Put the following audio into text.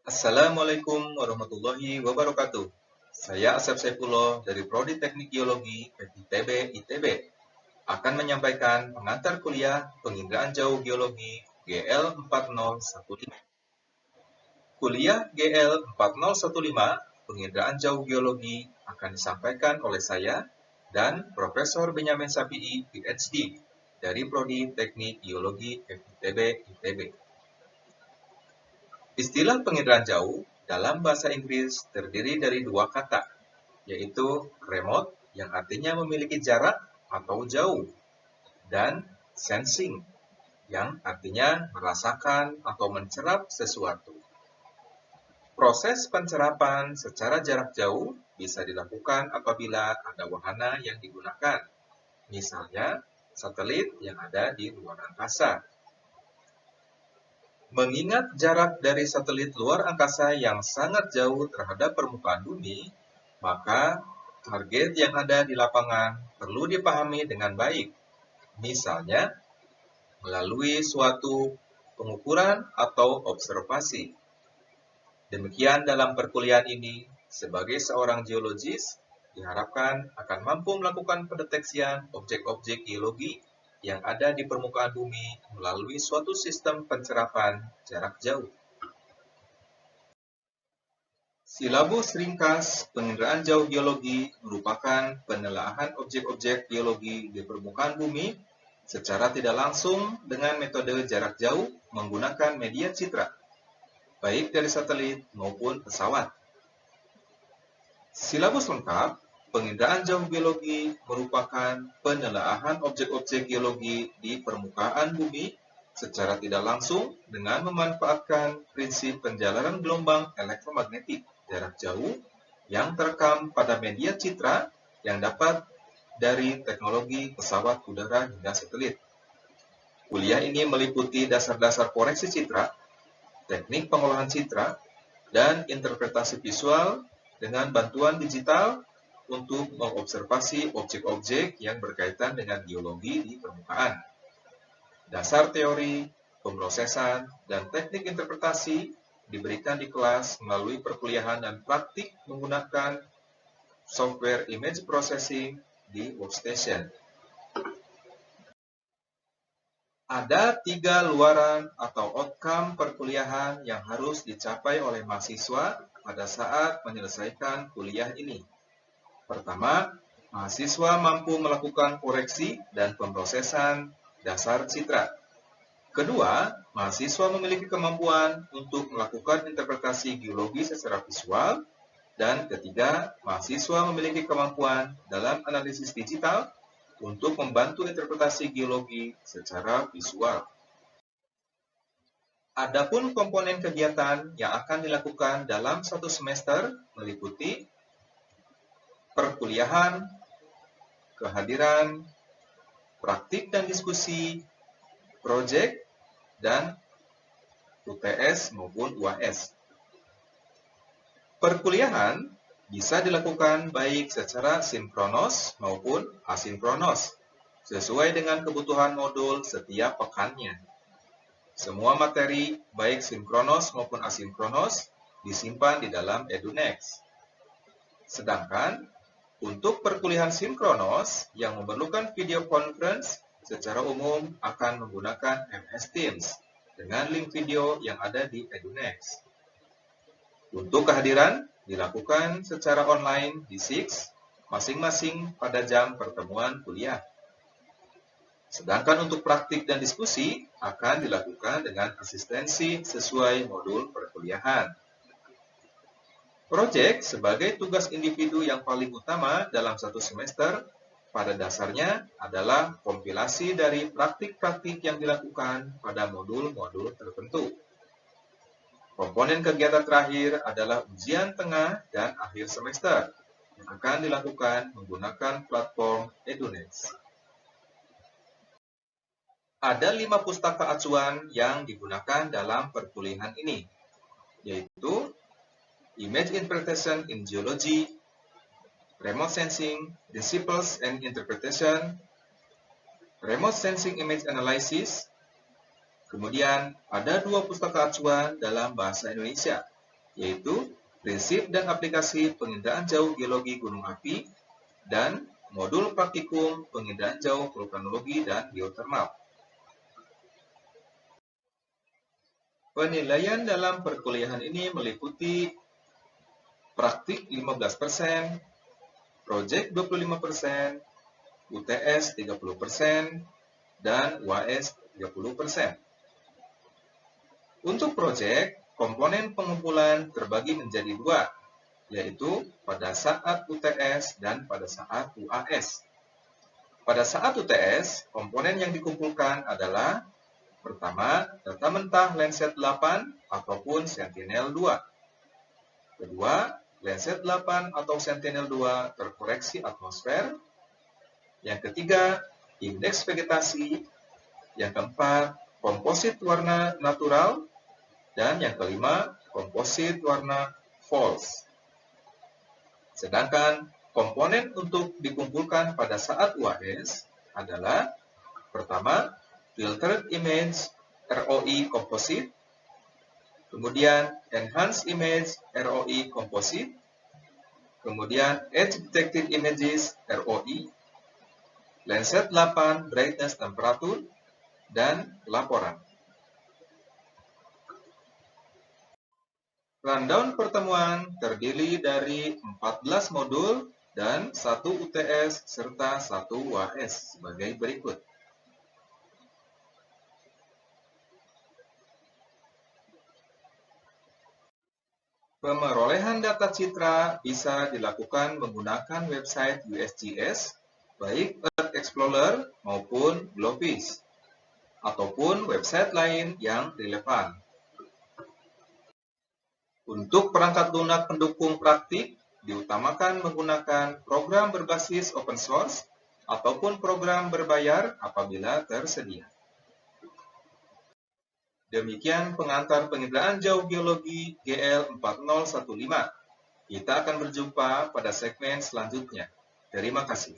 Assalamualaikum warahmatullahi wabarakatuh. Saya Asep Saifullah dari Prodi Teknik Geologi FITB ITB akan menyampaikan pengantar kuliah Penginderaan Jauh Geologi GL 4015. Kuliah GL 4015 Penginderaan Jauh Geologi akan disampaikan oleh saya dan Profesor Benyamin Safi'i, PhD, dari Prodi Teknik Geologi FITB ITB. Istilah penginderaan jauh dalam bahasa Inggris terdiri dari dua kata, yaitu remote yang artinya memiliki jarak atau jauh, dan sensing yang artinya merasakan atau mencerap sesuatu. Proses pencerapan secara jarak jauh bisa dilakukan apabila ada wahana yang digunakan, misalnya satelit yang ada di luar angkasa. Mengingat jarak dari satelit luar angkasa yang sangat jauh terhadap permukaan bumi, maka target yang ada di lapangan perlu dipahami dengan baik. Misalnya, melalui suatu pengukuran atau observasi. Demikian dalam perkuliahan ini, sebagai seorang geologis, diharapkan akan mampu melakukan pendeteksian objek-objek geologi yang ada di permukaan bumi melalui suatu sistem pencerapan jarak jauh. Silabus ringkas penginderaan jauh geologi merupakan penelaahan objek-objek geologi di permukaan bumi secara tidak langsung dengan metode jarak jauh menggunakan media citra, baik dari satelit maupun pesawat. Silabus lengkap penginderaan jauh geologi merupakan penelaahan objek-objek geologi di permukaan bumi secara tidak langsung dengan memanfaatkan prinsip penjalanan gelombang elektromagnetik jarak jauh yang terekam pada media citra yang dapat dari teknologi pesawat udara hingga satelit. Kuliah ini meliputi dasar-dasar koreksi citra, teknik pengolahan citra, dan interpretasi visual dengan bantuan digital untuk mengobservasi objek-objek yang berkaitan dengan geologi di permukaan. Dasar teori, pemrosesan, dan teknik interpretasi diberikan di kelas melalui perkuliahan dan praktik menggunakan software image processing di workstation. Ada 3 luaran atau outcome perkuliahan yang harus dicapai oleh mahasiswa pada saat menyelesaikan kuliah ini. Pertama, mahasiswa mampu melakukan koreksi dan pemrosesan dasar citra. Kedua, mahasiswa memiliki kemampuan untuk melakukan interpretasi geologi secara visual. Dan ketiga, mahasiswa memiliki kemampuan dalam analisis digital untuk membantu interpretasi geologi secara visual. Adapun komponen kegiatan yang akan dilakukan dalam satu semester meliputi perkuliahan, kehadiran, praktik dan diskusi, proyek, dan UTS maupun UAS. Perkuliahan bisa dilakukan baik secara sinkronos maupun asinkronos, sesuai dengan kebutuhan modul setiap pekannya. Semua materi, baik sinkronos maupun asinkronos, disimpan di dalam EduNex. Sedangkan, untuk perkuliahan sinkronos yang memerlukan video conference, secara umum akan menggunakan MS Teams dengan link video yang ada di EduNex. Untuk kehadiran, dilakukan secara online di SIX, masing-masing pada jam pertemuan kuliah. Sedangkan untuk praktik dan diskusi akan dilakukan dengan asistensi sesuai modul perkuliahan. Proyek sebagai tugas individu yang paling utama dalam satu semester pada dasarnya adalah kompilasi dari praktik-praktik yang dilakukan pada modul-modul tertentu. Komponen kegiatan terakhir adalah ujian tengah dan akhir semester yang akan dilakukan menggunakan platform EduNex. Ada 5 pustaka acuan yang digunakan dalam perkuliahan ini, yaitu Image Interpretation in Geology, Remote Sensing, Principles and Interpretation, Remote Sensing Image Analysis. Kemudian ada 2 pustaka acuan dalam bahasa Indonesia, yaitu prinsip dan aplikasi penginderaan jauh geologi gunung api dan modul praktikum penginderaan jauh vulkanologi dan geotermal. Penilaian dalam perkuliahan ini meliputi praktik 15%, proyek 25%, UTS 30%, dan UAS 30%. Untuk proyek, komponen pengumpulan terbagi menjadi dua, yaitu pada saat UTS dan pada saat UAS. Pada saat UTS, komponen yang dikumpulkan adalah pertama, data mentah Landsat 8 ataupun Sentinel-2. Kedua, Landsat 8 atau Sentinel-2 terkoreksi atmosfer. Yang ketiga, indeks vegetasi. Yang keempat, komposit warna natural. Dan yang kelima, komposit warna false. Sedangkan komponen untuk dikumpulkan pada saat UAS adalah pertama, Filtered Image ROI Composite, kemudian Enhanced Image ROI Composite, kemudian Edge Detected Images ROI, Landsat 8 Brightness Temperature, dan laporan. Rundown pertemuan terdiri dari 14 modul dan 1 UTS serta 1 UAS sebagai berikut. Pemerolehan data citra bisa dilakukan menggunakan website USGS, baik Earth Explorer maupun Globis, ataupun website lain yang relevan. Untuk perangkat lunak pendukung praktik, diutamakan menggunakan program berbasis open source ataupun program berbayar apabila tersedia. Demikian pengantar penginderaan jauh geologi GL4015. Kita akan berjumpa pada segmen selanjutnya. Terima kasih.